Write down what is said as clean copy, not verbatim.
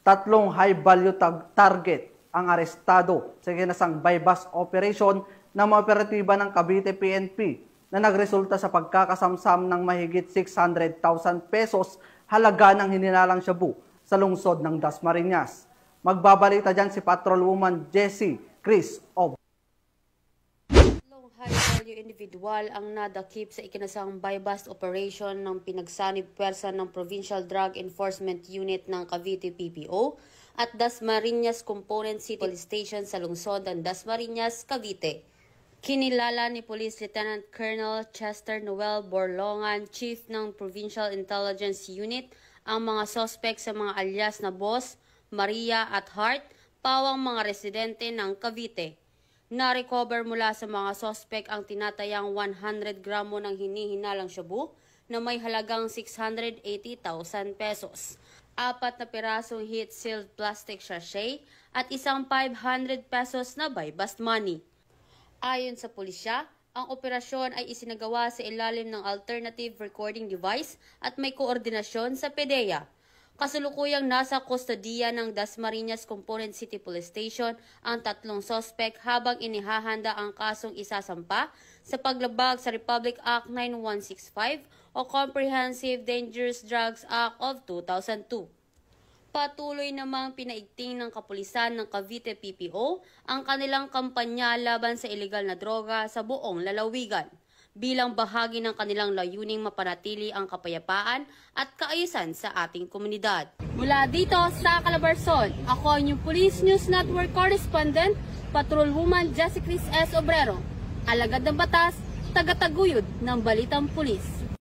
Tatlong high-value target ang arestado sa ginasang buy-bust operation ng mga operatiba ng Cavite PNP na nagresulta sa pagkakasamsam ng mahigit 600,000 pesos halaga ng hininalang shabu sa lungsod ng Dasmariñas. Magbabalita dyan si Patrolwoman Jessie Chris of high-value individual ang nadakip sa ikinasang buy-bust operation ng pinagsanib pwersa ng Provincial Drug Enforcement Unit ng Cavite PPO at Dasmariñas Component City Police Station sa lungsod ng Dasmariñas, Cavite. Kinilala ni Police Lieutenant Colonel Chester Noel Borlongan, Chief ng Provincial Intelligence Unit, ang mga suspect sa mga alias na Boss, Maria at Hart, pawang mga residente ng Cavite. Na-recover mula sa mga suspect ang tinatayang 100 gramo ng hinihinalang shabu na may halagang 680,000 pesos, 4 na pirasong heat-sealed plastic sachet at isang 500 pesos na buy-bust money. Ayon sa pulisya, ang operasyon ay isinagawa sa ilalim ng alternative recording device at may koordinasyon sa PDEA. Kasulukuyang nasa kustodiya ng Dasmariñas Component City Police Station ang tatlong suspect habang inihahanda ang kasong isasampa sa paglabag sa Republic Act 9165 o Comprehensive Dangerous Drugs Act of 2002. Patuloy namang pinaigting ng kapulisan ng Cavite PPO ang kanilang kampanya laban sa ilegal na droga sa buong lalawigan, bilang bahagi ng kanilang layuning mapanatili ang kapayapaan at kaayusan sa ating komunidad. Mula dito sa Calabarzon, ako ang inyong Police News Network Correspondent, Patrolwoman Jessie Chris S. Obrero, alagad ng batas, tagataguyod ng Balitang Pulis.